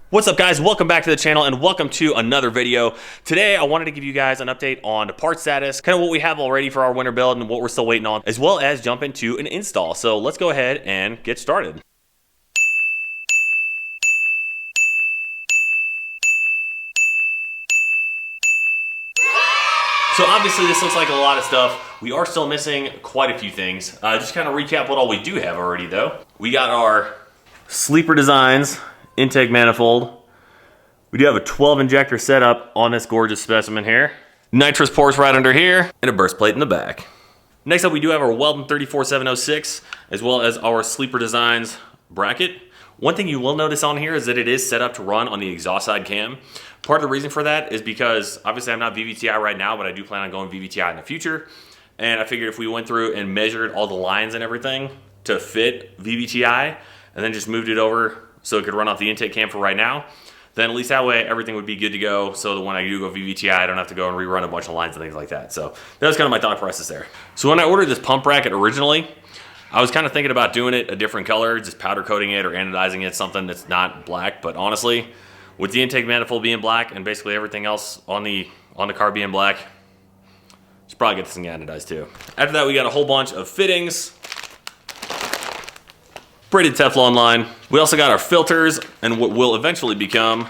What's up, guys? Welcome back to the channel and welcome to another video. Today I wanted to give you guys an update on the part status, kind of what we have already for our winter build and what we're still waiting on, as well as jump into an install. So let's go ahead and get started. So obviously this looks like a lot of stuff. We are still missing quite a few things. Just kind of recap what all we do have already though. We got our sleeper designs, intake manifold. We do have a 12 injector setup on this gorgeous specimen here. Nitrous ports right under here, and a burst plate in the back. Next up, we do have our Weldon 34706, as well as our sleeper designs bracket. One thing you will notice on here is that it is set up to run on the exhaust side cam. Part of the reason for that is because obviously I'm not VVTi right now, but I do plan on going VVTi in the future. And I figured if we went through and measured all the lines and everything to fit VVTi, and then just moved it over so it could run off the intake cam for right now, then at least that way everything would be good to go, so that when I do go VVTi, I don't have to go and rerun a bunch of lines and things like that. So that was kind of my thought process there. So when I ordered this pump bracket originally, I was kind of thinking about doing it a different color, just powder coating it or anodizing it, something that's not black. But honestly, with the intake manifold being black and basically everything else on the car being black, should probably get this thing anodized too. After that, we got a whole bunch of fittings. Braided Teflon line. We also got our filters and what will eventually become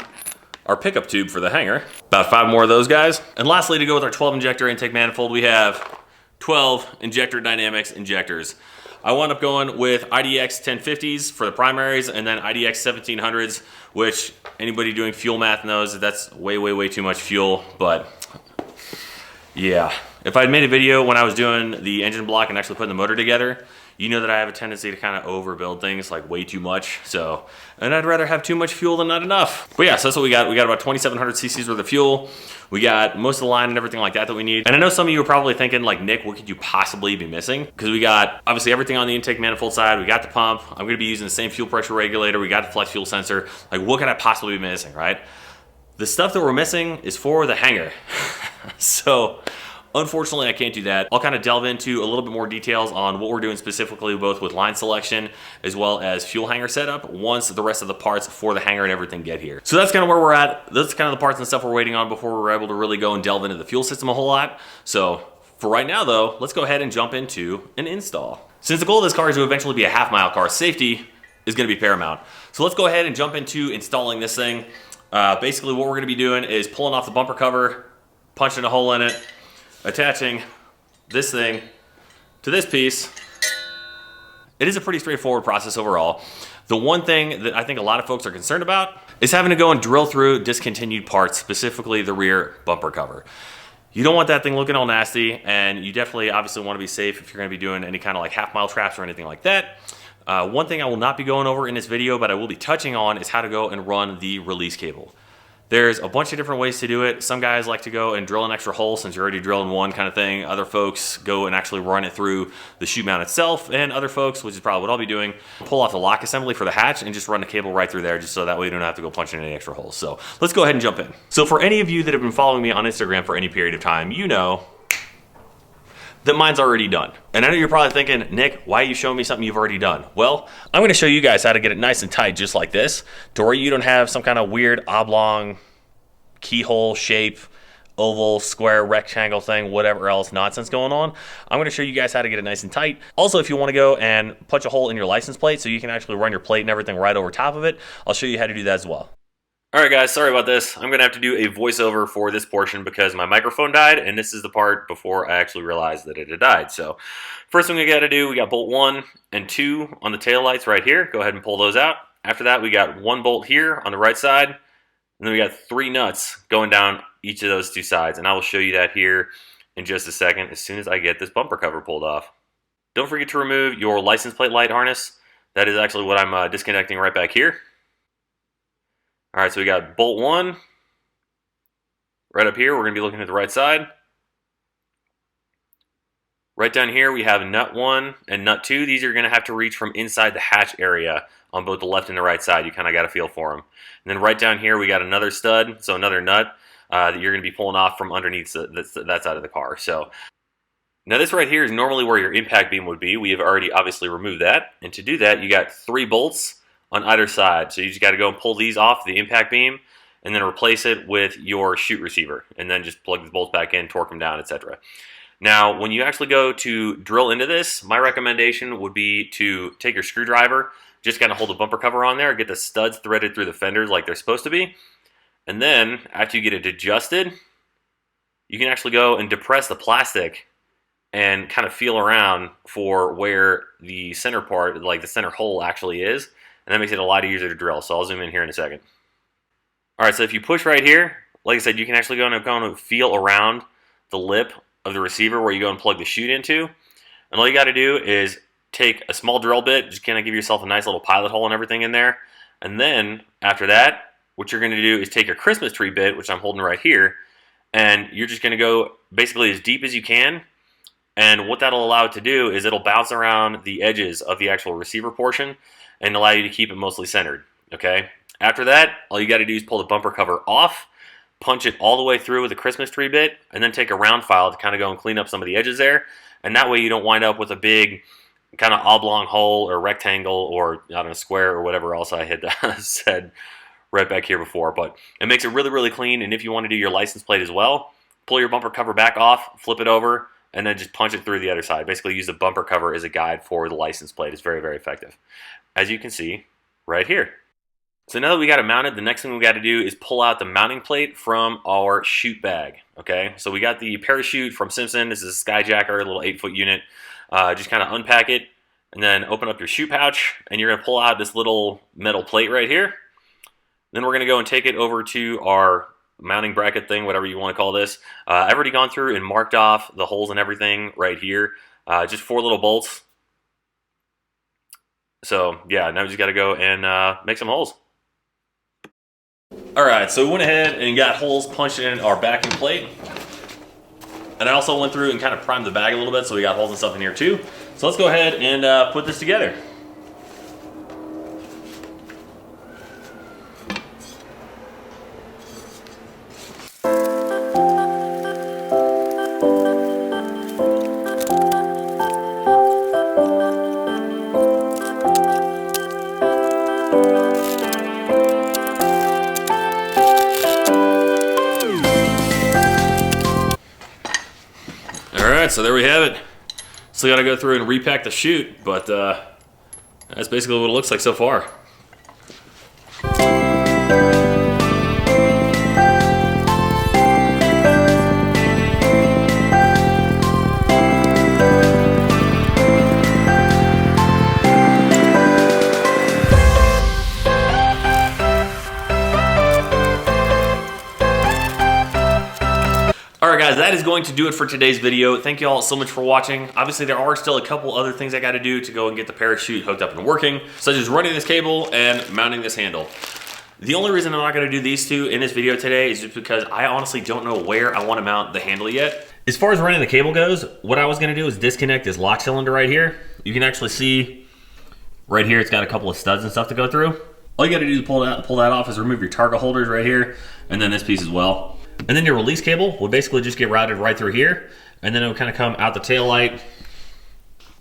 our pickup tube for the hanger. About 5 more of those guys. And lastly, to go with our 12 injector intake manifold, we have 12 Injector Dynamics injectors. I wound up going with IDX 1050s for the primaries and then IDX 1700s, which anybody doing fuel math knows that that's way too much fuel. But yeah, if I had made a video when I was doing the engine block and actually putting the motor together, you know that I have a tendency to kind of overbuild things like way too much. And I'd rather have too much fuel than not enough. But yeah, so that's what we got. We got about 2,700 cc's worth of fuel. We got most of the line and everything like that we need. And I know some of you are probably thinking like, Nick, what could you possibly be missing? Because we got obviously everything on the intake manifold side. We got the pump. I'm gonna be using the same fuel pressure regulator. We got the flex fuel sensor. Like, what could I possibly be missing, right? The stuff that we're missing is for the hanger. So unfortunately, I can't do that. I'll kind of delve into a little bit more details on what we're doing specifically, both with line selection as well as fuel hanger setup, once the rest of the parts for the hanger and everything get here. So that's kind of where we're at. That's kind of the parts and stuff we're waiting on before we're able to really go and delve into the fuel system a whole lot. So for right now though, let's go ahead and jump into an install. Since the goal of this car is to eventually be a half-mile car, safety is going to be paramount. So let's go ahead and jump into installing this thing. Basically what we're going to be doing is pulling off the bumper cover, punching a hole in it, attaching this thing to this piece. It is a pretty straightforward process overall. The one thing that I think a lot of folks are concerned about is having to go and drill through discontinued parts, specifically the rear bumper cover. You don't want that thing looking all nasty, and you definitely obviously want to be safe if you're going to be doing any kind of like half-mile traps or anything like that. One thing I will not be going over in this video, but I will be touching on, is how to go and run the release cable. There's a bunch of different ways to do it. Some guys like to go and drill an extra hole since you're already drilling one kind of thing. Other folks go and actually run it through the chute mount itself. And other folks, which is probably what I'll be doing, pull off the lock assembly for the hatch and just run the cable right through there, just so that way you don't have to go punch in any extra holes. So let's go ahead and jump in. So for any of you that have been following me on Instagram for any period of time, you know that mine's already done. And I know you're probably thinking, Nick, why are you showing me something you've already done? Well, I'm gonna show you guys how to get it nice and tight just like this, to where you don't have some kind of weird oblong keyhole shape, oval, square, rectangle thing, whatever else nonsense going on. I'm gonna show you guys how to get it nice and tight. Also, if you wanna go and punch a hole in your license plate so you can actually run your plate and everything right over top of it, I'll show you how to do that as well. All right, guys, sorry about this. I'm gonna have to do a voiceover for this portion because my microphone died, and this is the part before I actually realized that it had died. So first thing we gotta do, we got bolt 1 and 2 on the tail lights right here. Go ahead and pull those out. After that, we got 1 bolt here on the right side, and then we got 3 nuts going down each of those 2 sides, and I will show you that here in just a second as soon as I get this bumper cover pulled off. Don't forget to remove your license plate light harness. That is actually what I'm disconnecting right back here. All right, so we got bolt 1 right up here. We're gonna be looking at the right side. Right down here, we have nut 1 and nut 2. These are gonna have to reach from inside the hatch area on both the left and the right side. You kind of got to feel for them. And then right down here, we got another stud, so another nut that you're going to be pulling off from underneath that side of the car. So now this right here is normally where your impact beam would be. We have already obviously removed that. And to do that, you got 3 bolts on either side. So you just got to go and pull these off the impact beam and then replace it with your chute receiver, and then just plug the bolts back in, torque them down, etc. Now, when you actually go to drill into this, my recommendation would be to take your screwdriver, just kind of hold the bumper cover on there, get the studs threaded through the fenders like they're supposed to be, and then after you get it adjusted, you can actually go and depress the plastic and kind of feel around for where the center part, like the center hole actually is, and that makes it a lot easier to drill. So I'll zoom in here in a second. All right, so if you push right here, like I said, you can actually go and feel around the lip of the receiver where you go and plug the chute into. And all you got to do is take a small drill bit, just kind of give yourself a nice little pilot hole and everything in there. And then after that, what you're going to do is take your Christmas tree bit, which I'm holding right here, and you're just going to go basically as deep as you can. And what that'll allow it to do is it'll bounce around the edges of the actual receiver portion and allow you to keep it mostly centered, okay? After that, all you got to do is pull the bumper cover off, punch it all the way through with a Christmas tree bit, and then take a round file to kind of go and clean up some of the edges there. And that way you don't wind up with a big kind of oblong hole or rectangle or, I don't know, square or whatever else I had said right back here before. But it makes it really, really clean. And if you want to do your license plate as well, pull your bumper cover back off, flip it over, and then just punch it through the other side. Basically use the bumper cover as a guide for the license plate. It's very, very effective, as you can see right here. So now that we got it mounted, the next thing we got to do is pull out the mounting plate from our chute bag, okay? So we got the parachute from Simpson. This is a Skyjacker, a little 8-foot unit. Just kind of unpack it and then open up your chute pouch, and you're going to pull out this little metal plate right here. Then we're going to go and take it over to our mounting bracket thing, whatever you want to call this. I've already gone through and marked off the holes and everything right here. Just 4 little bolts. So yeah, now we just got to go and make some holes. Alright, so we went ahead and got holes punched in our backing plate. And I also went through and kind of primed the bag a little bit, so we got holes and stuff in here too. So let's go ahead and put this together. Alright, so there we have it. Still got to go through and repack the chute, but that's basically what it looks like so far. Alright guys, that is going to do it for today's video. Thank you all so much for watching. Obviously there are still a couple other things I got to do to go and get the parachute hooked up and working, such as running this cable and mounting this handle. The only reason I'm not going to do these two in this video today is just because I honestly don't know where I want to mount the handle yet. As far as running the cable goes, what I was going to do is disconnect this lock cylinder right here. You can actually see right here it's got a couple of studs and stuff to go through. All you got to do to pull that off is remove your target holders right here, and then this piece as well. And then your release cable will basically just get routed right through here, and then it will kind of come out the tail light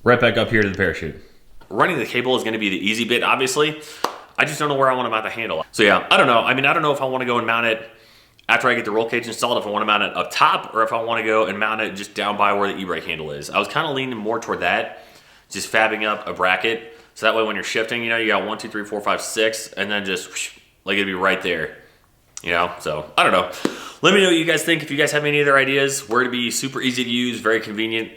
right back up here to the parachute. Running the cable is going to be the easy bit, obviously. I just don't know where I want to mount the handle. So yeah, I don't know. I mean, I don't know if I want to go and mount it after I get the roll cage installed, if I want to mount it up top, or if I want to go and mount it just down by where the e-brake handle is. I was kind of leaning more toward that, just fabbing up a bracket, so that way when you're shifting, you know, you got 1, 2, 3, 4, 5, 6, and then just whoosh, like it'd be right there. You know, so I don't know. Let me know what you guys think. If you guys have any other ideas, where to be super easy to use, very convenient,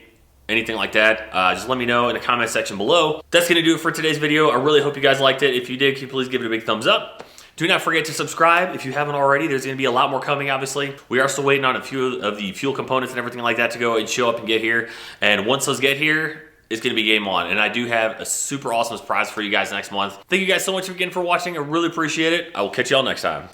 anything like that, just let me know in the comment section below. That's going to do it for today's video. I really hope you guys liked it. If you did, can you please give it a big thumbs up. Do not forget to subscribe if you haven't already. There's going to be a lot more coming, obviously. We are still waiting on a few of the fuel components and everything like that to go and show up and get here. And once those get here, it's going to be game on. And I do have a super awesome surprise for you guys next month. Thank you guys so much again for watching. I really appreciate it. I will catch y'all next time.